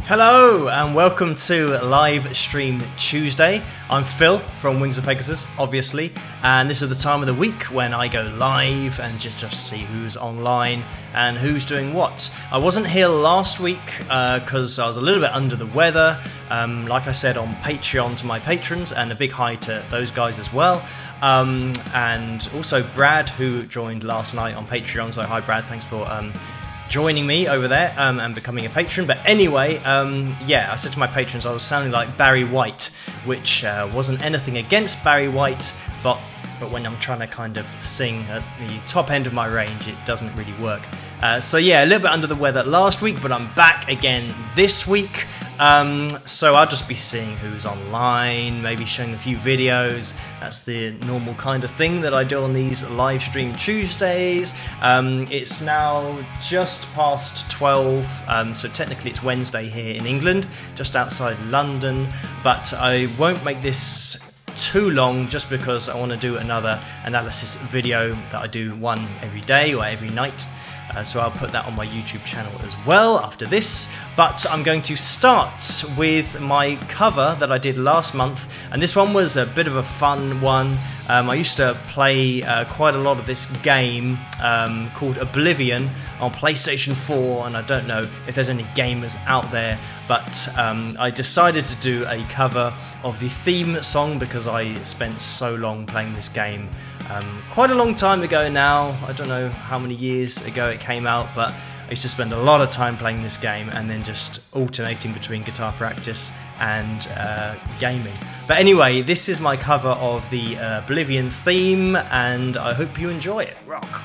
Hello and welcome to Live Stream Tuesday. I'm Phil from Wings of Pegasus, obviously, and this is the time of the week when I go live and just see who's online and who's doing what. I wasn't here last week because I was a little bit under the weather, like I said on Patreon to my patrons, and a big hi to those guys as well. And also Brad, who joined last night on Patreon, so hi Brad, thanks for joining me over there and becoming a patron. But anyway, I said to my patrons I was sounding like Barry White, which wasn't anything against Barry White, but when I'm trying to kind of sing at the top end of my range, it doesn't really work. A little bit under the weather last week, but I'm back again this week. So I'll just be seeing who's online, maybe showing a few videos. That's the normal kind of thing that I do on these live stream Tuesdays. It's now just past 12, so technically it's Wednesday here in England, just outside London, but I won't make this too long just because I want to do another analysis video that I do one every day or every night. So I'll put that on my YouTube channel as well after this. But I'm going to start with my cover that I did last month, and this one was a bit of a fun one. I used to play quite a lot of this game called Oblivion on PlayStation 4, and I don't know if there's any gamers out there, but I decided to do a cover of the theme song because I spent so long playing this game. Quite a long time ago now, I don't know how many years ago it came out, but I used to spend a lot of time playing this game and then just alternating between guitar practice and gaming. But anyway, this is my cover of the Oblivion theme, and I hope you enjoy it. Rock!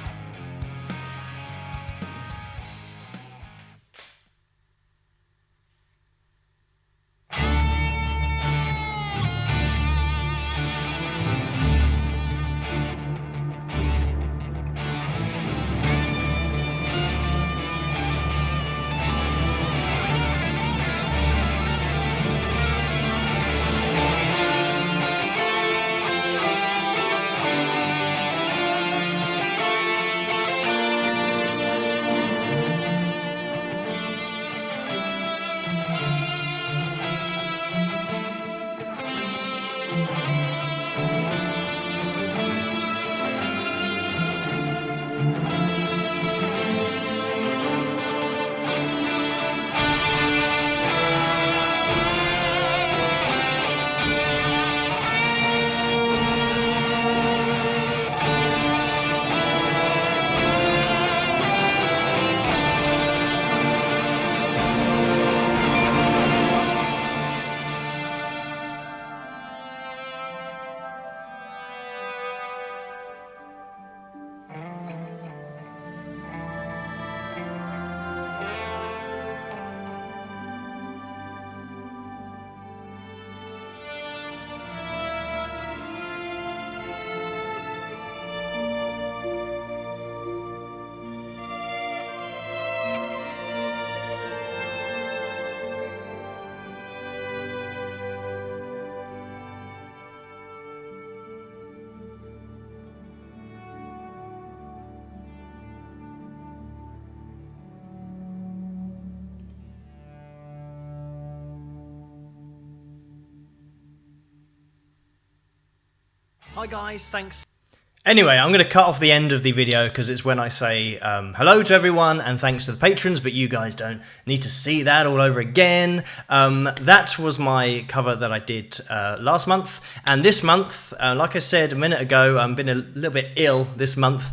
Hi guys, thanks. Anyway, I'm going to cut off the end of the video because it's when I say hello to everyone and thanks to the patrons, but you guys don't need to see that all over again. That was my cover that I did last month, and this month, like I said a minute ago, I've been a little bit ill this month,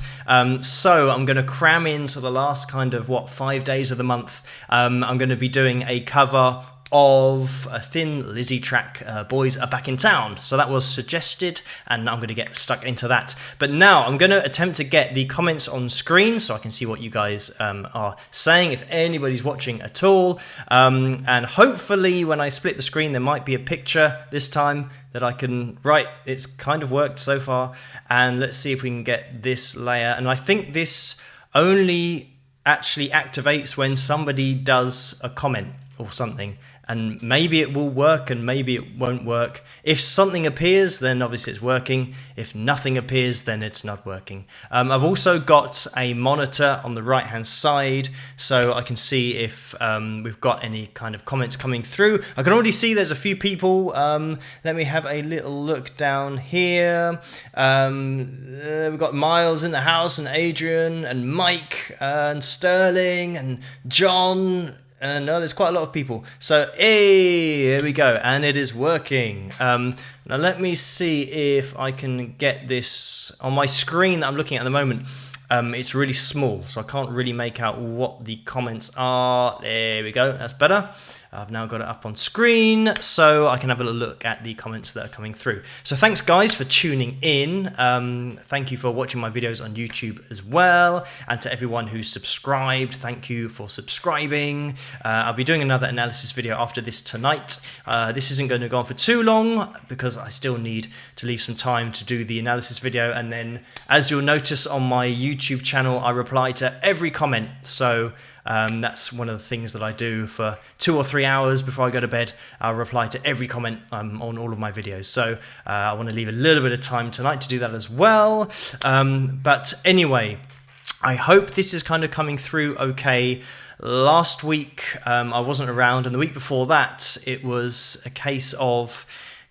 so I'm going to cram into the last 5 days of the month. I'm going to be doing a cover of a Thin Lizzy track, Boys Are Back in Town. So that was suggested, and I'm going to get stuck into that. But now I'm going to attempt to get the comments on screen so I can see what you guys are saying, if anybody's watching at all. And hopefully when I split the screen, there might be a picture this time that I can... Right, it's kind of worked so far. And let's see if we can get this layer. And I think this only actually activates when somebody does a comment or something. and maybe it will work and maybe it won't work. If something appears, then obviously it's working. If nothing appears, then it's not working. I've also got a monitor on the right hand side, so I can see if we've got any kind of comments coming through. I can already see there's a few people. Let me have a little look down here. We've got Miles in the house, and Adrian, and Mike, and Sterling, and John. No, there's quite a lot of people. So, hey, there we go. And it is working. Now, let me see if I can get this on my screen that I'm looking at the moment. It's really small, so I can't really make out what the comments are. There we go. That's better. I've now got it up on screen, so I can have a little look at the comments that are coming through. So thanks, guys, for tuning in. Thank you for watching my videos on YouTube as well. And to everyone who's subscribed, thank you for subscribing. I'll be doing another analysis video after this tonight. This isn't going to go on for too long because I still need to leave some time to do the analysis video. And then, as you'll notice on my YouTube channel, I reply to every comment. So that's one of the things that I do for 2 or 3 hours before I go to bed. I'll reply to every comment on all of my videos. So I want to leave a little bit of time tonight to do that as well. But anyway, I hope this is kind of coming through okay. Last week I wasn't around, and the week before that it was a case of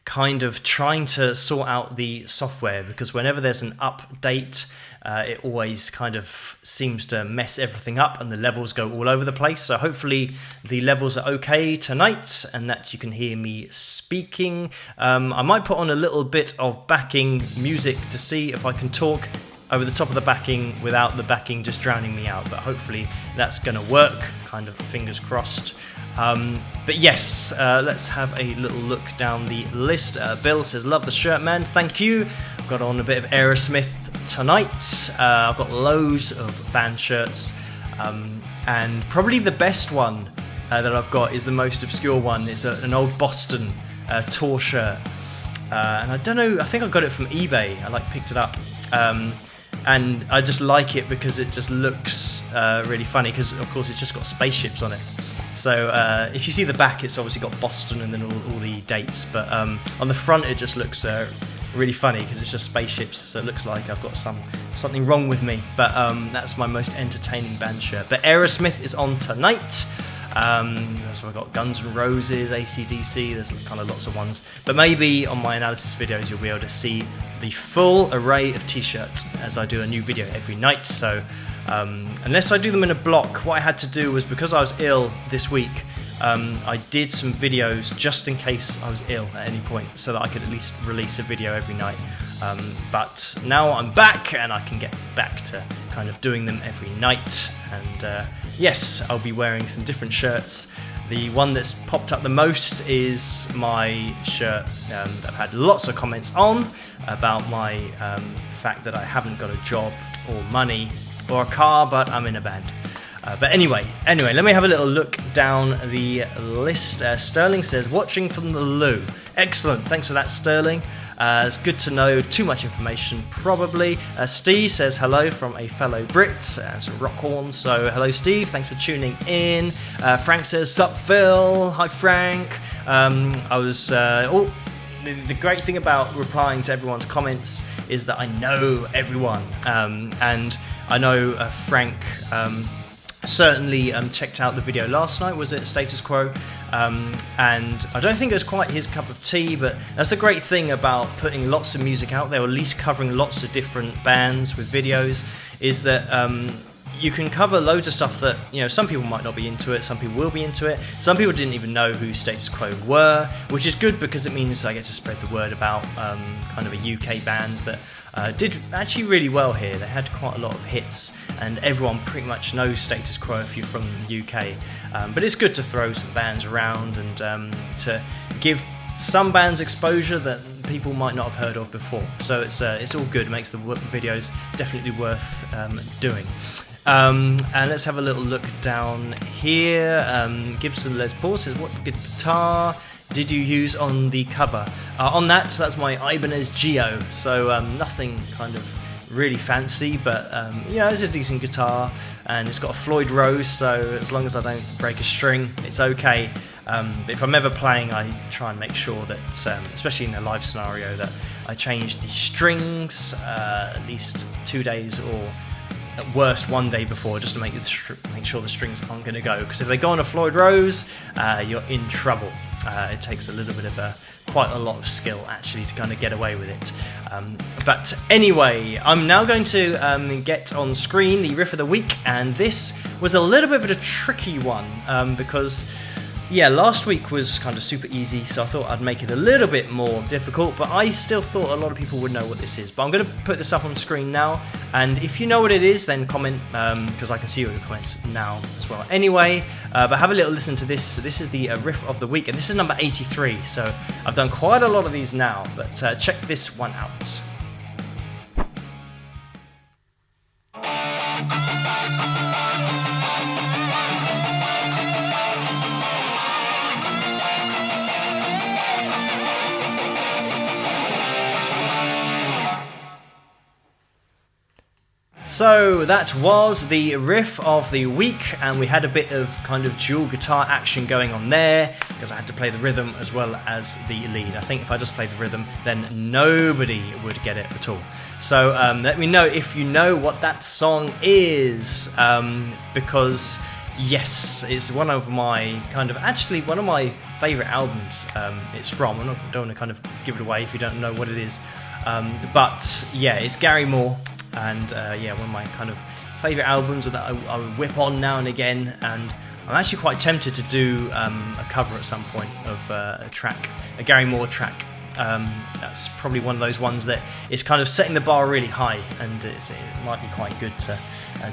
kind of trying to sort out the software, because whenever there's an update, it always kind of seems to mess everything up and the levels go all over the place. So hopefully the levels are okay tonight and that you can hear me speaking. I might put on a little bit of backing music to see if I can talk over the top of the backing without the backing just drowning me out, but hopefully that's going to work, kind of fingers crossed. But yes, let's have a little look down the list. Bill says, love the shirt, man. Thank you. I've got on a bit of Aerosmith tonight. I've got loads of band shirts. And probably the best one that I've got is the most obscure one. It's an old Boston tour shirt. And I don't know, I think I got it from eBay. I picked it up. And I just like it because it just looks really funny, because of course it's just got spaceships on it. So if you see the back, it's obviously got Boston and then all the dates, but on the front it just looks really funny because it's just spaceships, so it looks like I've got something wrong with me. But that's my most entertaining band shirt. But Aerosmith is on tonight. So I've got Guns N' Roses, AC/DC, there's kind of lots of ones. But maybe on my analysis videos you'll be able to see the full array of t-shirts as I do a new video every night. So unless I do them in a block, what I had to do was, because I was ill this week, I did some videos just in case I was ill at any point, so that I could at least release a video every night. But now I'm back and I can get back to kind of doing them every night. And yes, I'll be wearing some different shirts. The one that's popped up the most is my shirt that I've had lots of comments on about my fact that I haven't got a job or money or a car, but I'm in a band. But anyway, let me have a little look down the list. Sterling says, watching from the loo. Excellent, thanks for that, Sterling. It's good to know. Too much information, probably. Steve says hello from a fellow Brit. It's rock horn. So hello, Steve. Thanks for tuning in. Frank says, sup, Phil. Hi, Frank. The great thing about replying to everyone's comments is that I know everyone. And I know Frank certainly checked out the video last night. Was it Status Quo? And I don't think it was quite his cup of tea, but that's the great thing about putting lots of music out there, or at least covering lots of different bands with videos, is that you can cover loads of stuff that, you know, some people might not be into it, some people will be into it, some people didn't even know who Status Quo were, which is good because it means I get to spread the word about kind of a UK band that did actually really well here. They had quite a lot of hits and everyone pretty much knows Status Quo if you're from the UK, but it's good to throw some bands around and to give some bands exposure that people might not have heard of before. So it's all good. It makes the videos definitely worth doing. And let's have a little look down here. Gibson Les Paul says, what guitar did you use on the cover? On that, so that's my Ibanez Geo. So nothing kind of really fancy, but yeah, it's a decent guitar, and it's got a Floyd Rose, so as long as I don't break a string, it's okay. But if I'm ever playing, I try and make sure that, especially in a live scenario, that I change the strings at least 2 days or at worst 1 day before, just to make sure the strings aren't going to go, because if they go on a Floyd Rose, you're in trouble. It takes a little bit of quite a lot of skill actually to kind of get away with it. But anyway, I'm now going to get on screen the riff of the week, and this was a little bit of a tricky one because last week was kind of super easy, so I thought I'd make it a little bit more difficult, but I still thought a lot of people would know what this is. But I'm going to put this up on screen now, and if you know what it is, then comment, because I can see all the comments now as well. Anyway, but have a little listen to this. This is the riff of the week, and this is number 83, so I've done quite a lot of these now, but check this one out. So that was the riff of the week, and we had a bit of kind of dual guitar action going on there because I had to play the rhythm as well as the lead. I think if I just played the rhythm, then nobody would get it at all. So let me know if you know what that song is, because yes, it's one of my one of my favourite albums it's from. I don't want to kind of give it away if you don't know what it is, but yeah, it's Gary Moore. And one of my kind of favourite albums that I would whip on now and again, and I'm actually quite tempted to do a cover at some point of a Gary Moore track. That's probably one of those ones that is kind of setting the bar really high, and it might be quite good to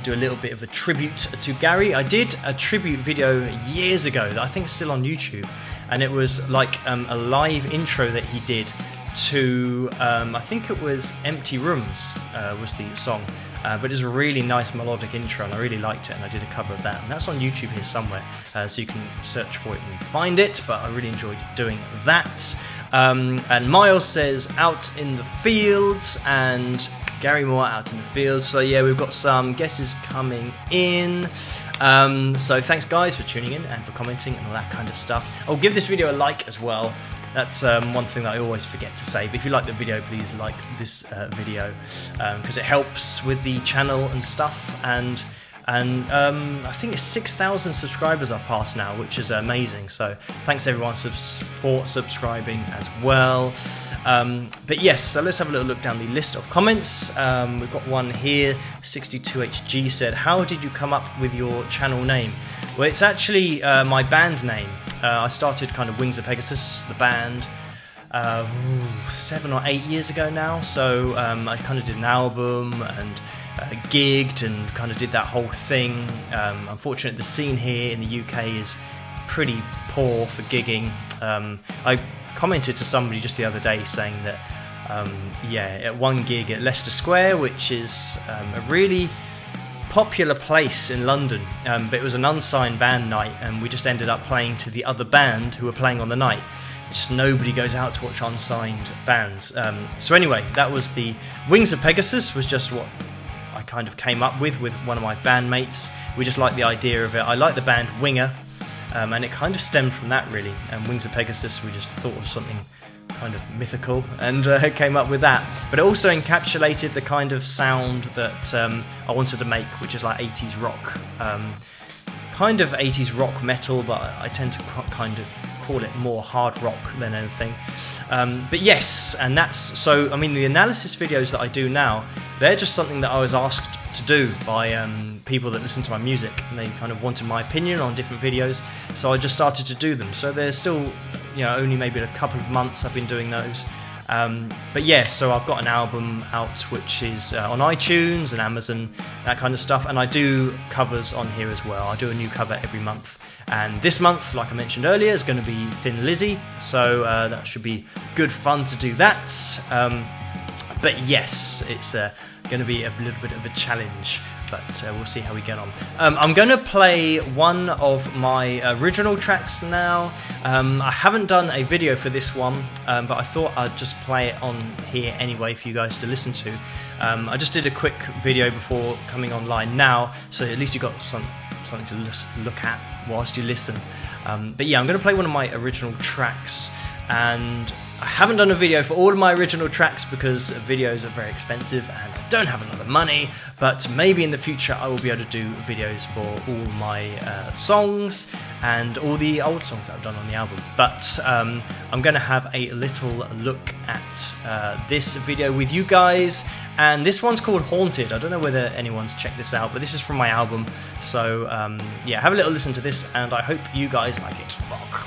do a little bit of a tribute to Gary. I did a tribute video years ago that I think is still on YouTube, and it was like a live intro that he did to, I think it was Empty Rooms was the song, but it's a really nice melodic intro and I really liked it, and I did a cover of that, and that's on YouTube here somewhere, so you can search for it and find it, but I really enjoyed doing that. And Miles says Out in the Fields, and Gary Moore, Out in the Fields. So yeah, we've got some guesses coming in. So thanks guys for tuning in and for commenting and all that kind of stuff. Oh, give this video a like as well. That's one thing that I always forget to say, but if you like the video, please like this video, because it helps with the channel and stuff, and I think it's 6,000 subscribers I've passed now, which is amazing, so thanks everyone for subscribing as well. But yes, so let's have a little look down the list of comments. We've got one here. 62HG said, how did you come up with your channel name? Well, it's actually my band name. I started kind of Wings of Pegasus, the band, 7 or 8 years ago now, so I kind of did an album and gigged and kind of did that whole thing. Unfortunately, the scene here in the UK is pretty poor for gigging. I commented to somebody just the other day saying that, at one gig at Leicester Square, which is a really popular place in London, but it was an unsigned band night, and we just ended up playing to the other band who were playing on the night. Just nobody goes out to watch unsigned bands. So anyway, that was the Wings of Pegasus, was just what I kind of came up with one of my bandmates. We just liked the idea of it. I like the band Winger, and it kind of stemmed from that really. And Wings of Pegasus, we just thought of something kind of mythical and came up with that, but it also encapsulated the kind of sound that I wanted to make, which is like 80s rock, kind of 80s rock metal, but I tend to kind of call it more hard rock than anything. But yes, and that's, so I mean the analysis videos that I do now, they're just something that I was asked to do by people that listen to my music, and they kind of wanted my opinion on different videos, so I just started to do them. So they're still, only maybe a couple of months I've been doing those. But yeah, so I've got an album out which is on iTunes and Amazon, that kind of stuff, and I do covers on here as well. I do a new cover every month, and this month, like I mentioned earlier, is going to be Thin Lizzy, so that should be good fun to do that. But yes, it's going to be a little bit of a challenge, but we'll see how we get on. I'm going to play one of my original tracks now. I haven't done a video for this one, but I thought I'd just play it on here anyway for you guys to listen to. I just did a quick video before coming online now, so at least you've got something to look at whilst you listen. But yeah, I'm going to play one of my original tracks, and I haven't done a video for all of my original tracks because videos are very expensive and I don't have a lot of money, but maybe in the future I will be able to do videos for all my songs and all the old songs that I've done on the album. But I'm going to have a little look at this video with you guys, and this one's called Haunted. I don't know whether anyone's checked this out, but this is from my album, so yeah, have a little listen to this and I hope you guys like it. Rock.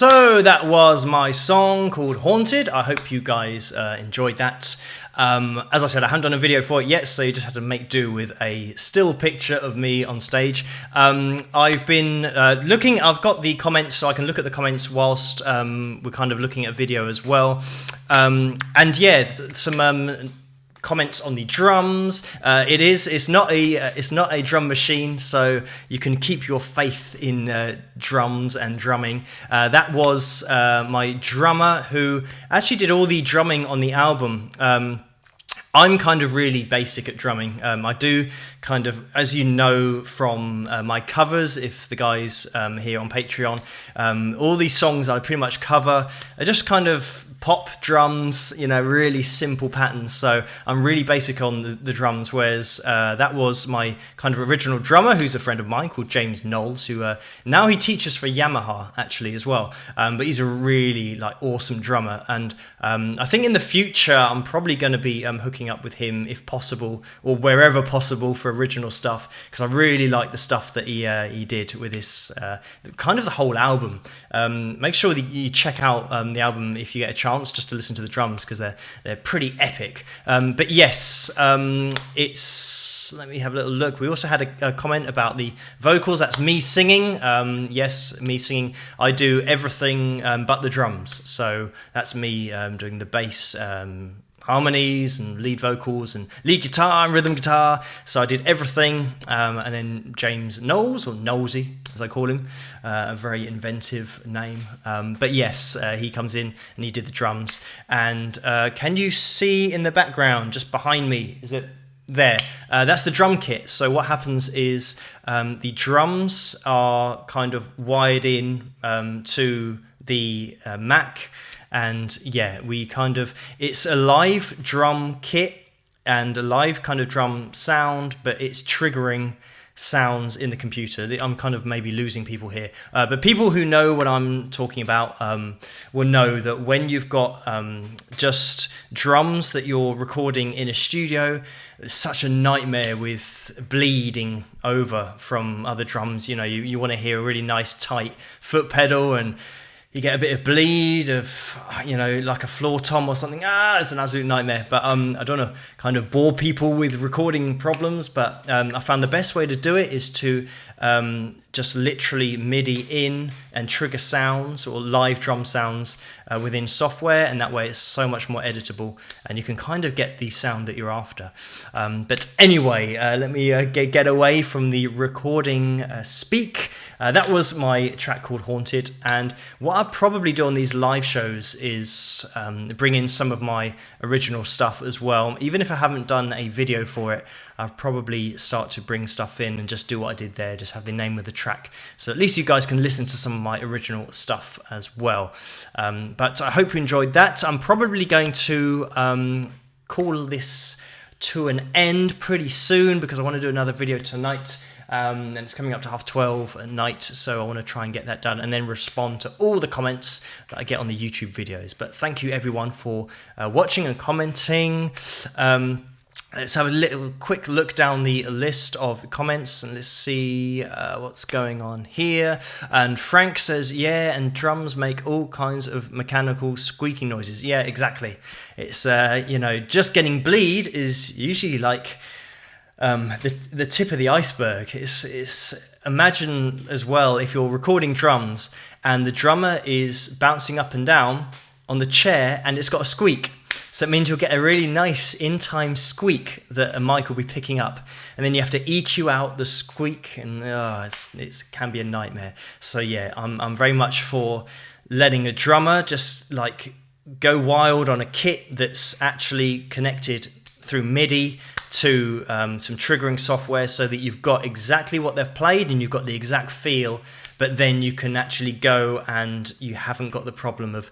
So that was my song called Haunted. I hope you guys enjoyed that. As I said, I haven't done a video for it yet, so you just have to make do with a still picture of me on stage. I've been looking, I've got the comments, so I can look at the comments whilst we're kind of looking at video as well. And yeah, some comments on the drums. It's not a drum machine, so you can keep your faith in drums and drumming. That was my drummer who actually did all the drumming on the album. I'm kind of really basic at drumming. I do kind of, as you know from my covers, if the guys here on Patreon, all these songs I pretty much cover are just kind of pop drums, really simple patterns. So I'm really basic on the drums, whereas that was my kind of original drummer, who's a friend of mine called James Knowles, who now he teaches for Yamaha actually as well. But he's a really awesome drummer, and I think in the future I'm probably going to be hooking up with him if possible, or wherever possible, for original stuff, because I really like the stuff that he did with this kind of the whole album. Make sure that you check out the album if you get a chance, just to listen to the drums, because they're pretty epic. But yes, let me have a little look. We also had a comment about the vocals. That's me singing. Yes, me singing. I do everything but the drums. So that's me doing the bass, harmonies and lead vocals and lead guitar and rhythm guitar. So I did everything, and then James Knowles, or Knowlesy as I call him, a very inventive name, but yes, he comes in and he did the drums. And can you see in the background just behind me, is it there? That's the drum kit. So what happens is the drums are kind of wired in to the Mac. And yeah, it's a live drum kit and a live kind of drum sound, but it's triggering sounds in the computer. I'm kind of maybe losing people here, but people who know what I'm talking about will know that when you've got just drums that you're recording in a studio, it's such a nightmare with bleeding over from other drums. You want to hear a really nice tight foot pedal, and you get a bit of bleed of, like a floor tom or something. It's an absolute nightmare. But I don't want to kind of bore people with recording problems, but I found the best way to do it is to just literally MIDI in and trigger sounds or live drum sounds within software, and that way it's so much more editable and you can kind of get the sound that you're after. But anyway, let me get away from the recording speak. That was my track called Haunted, and what I'll probably do on these live shows is bring in some of my original stuff as well. Even if I haven't done a video for it, I'll probably start to bring stuff in and just do what I did there, just have the name of the track, so at least you guys can listen to some of my original stuff as well. But I hope you enjoyed that. I'm probably going to call this to an end pretty soon, because I want to do another video tonight. And it's coming up to 12:30 at night, so I want to try and get that done and then respond to all the comments that I get on the YouTube videos. But thank you everyone for watching and commenting. Let's have a quick look down the list of comments and let's see what's going on here. And Frank says, yeah, and drums make all kinds of mechanical squeaking noises. Yeah, exactly. It's, just getting bleed is usually like the tip of the iceberg. It's imagine as well if you're recording drums and the drummer is bouncing up and down on the chair and it's got a squeak. So it means you'll get a really nice in-time squeak that a mic will be picking up, and then you have to EQ out the squeak, and it can be a nightmare. So yeah, I'm very much for letting a drummer just go wild on a kit that's actually connected through MIDI to some triggering software, so that you've got exactly what they've played and you've got the exact feel, but then you can actually go and you haven't got the problem of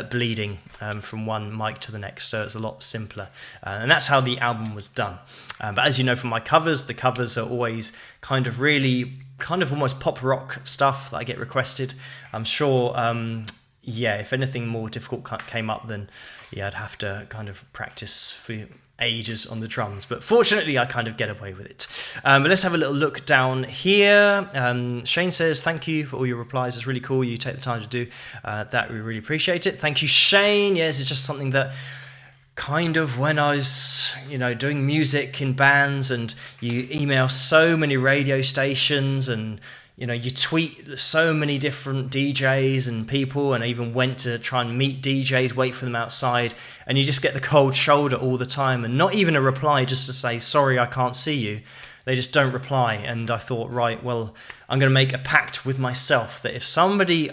bleeding from one mic to the next. So it's a lot simpler, and that's how the album was done. But as you know from my covers, the covers are always kind of almost pop rock stuff that I get requested. I'm sure if anything more difficult came up, then I'd have to kind of practice for ages on the drums, but fortunately I kind of get away with it. But let's have a little look down here. Shane says, thank you for all your replies, it's really cool you take the time to do that, we really appreciate it. Thank you, Shane. Yes, it's just something that kind of, when I was doing music in bands, and you email so many radio stations and you tweet so many different DJs and people, and I even went to try and meet DJs, wait for them outside, and you just get the cold shoulder all the time, and not even a reply just to say, sorry, I can't see you. They just don't reply. And I thought, right, well, I'm going to make a pact with myself that if somebody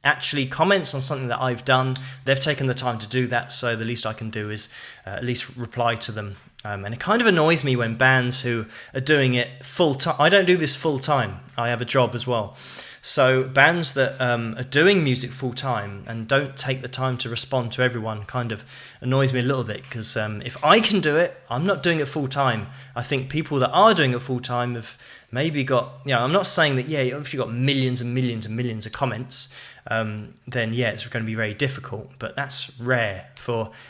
actually comments on something that I've done, they've taken the time to do that, so the least I can do is at least reply to them. And it kind of annoys me when bands who are doing it full time, I don't do this full time, I have a job as well. So bands that are doing music full time and don't take the time to respond to everyone kind of annoys me a little bit, because if I can do it, I'm not doing it full time. I think people that are doing it full time have maybe got, I'm not saying that, if you've got millions and millions and millions of comments, then it's going to be very difficult, but that's rare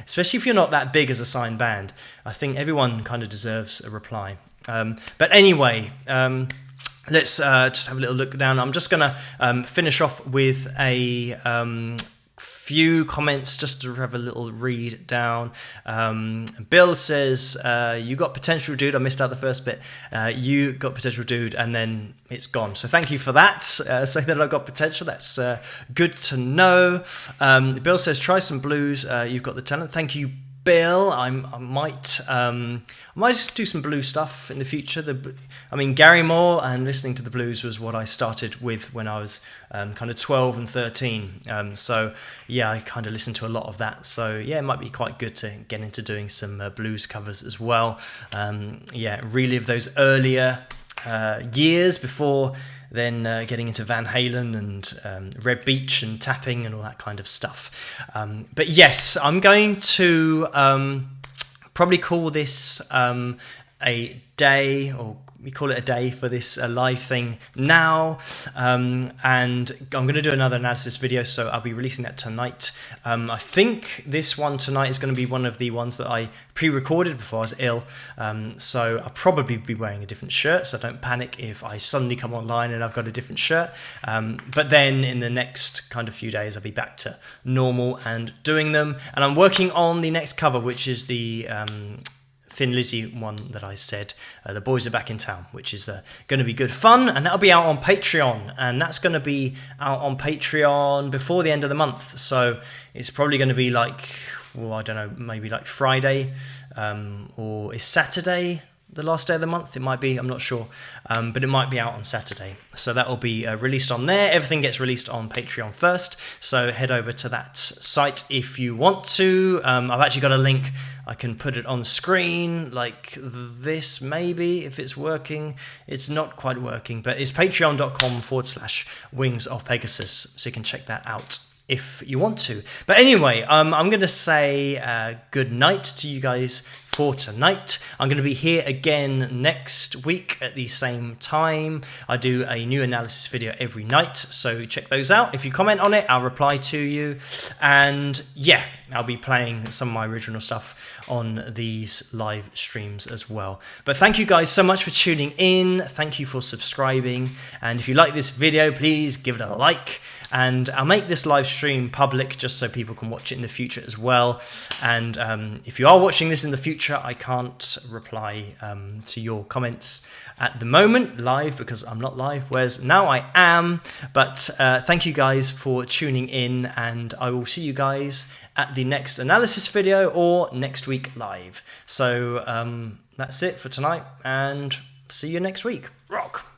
especially if you're not that big as a signed band. I think everyone kind of deserves a reply. But anyway, let's just have a little look down. I'm just going to finish off with a few comments just to have a little read down. Bill says, you got potential, dude. I missed out the first bit. You got potential, dude, and then it's gone. So thank you for that. Say that I've got potential. That's good to know. Bill says, try some blues. You've got the talent. Thank you, Bill. I might do some blues stuff in the future. Gary Moore and listening to the blues was what I started with when I was kind of 12 and 13. So I kind of listened to a lot of that. So it might be quite good to get into doing some blues covers as well. Relive those earlier years before then getting into Van Halen and Red Beach and tapping and all that kind of stuff. But yes, I'm going to probably call this a day, or we call it a day for this live thing now, and I'm going to do another analysis video, so I'll be releasing that tonight. I think this one tonight is going to be one of the ones that I pre-recorded before I was ill, so I'll probably be wearing a different shirt, so don't panic if I suddenly come online and I've got a different shirt, but then in the next kind of few days I'll be back to normal and doing them, and I'm working on the next cover, which is the Thin Lizzy one that I said, The Boys Are Back in Town, which is going to be good fun, and that'll be out on Patreon, and that's going to be out on Patreon before the end of the month, so it's probably going to be I don't know, maybe like Friday, or is Saturday the last day of the month? It might be, I'm not sure, but it might be out on Saturday, so that will be released on there. Everything gets released on Patreon first, so head over to that site if you want to. I've actually got a link. I can put it on screen like this, maybe, if it's working. It's not quite working, but it's patreon.com/Wings of Pegasus, so you can check that out if you want to. But anyway, I'm going to say good night to you guys for tonight. I'm going to be here again next week at the same time. I do a new analysis video every night, so check those out. If you comment on it, I'll reply to you. And I'll be playing some of my original stuff on these live streams as well. But thank you guys so much for tuning in. Thank you for subscribing. And if you like this video, please give it a like. And I'll make this live stream public just so people can watch it in the future as well. And if you are watching this in the future, I can't reply to your comments at the moment live because I'm not live, whereas now I am. But thank you guys for tuning in, and I will see you guys at the next analysis video or next week live. So that's it for tonight, and see you next week. Rock!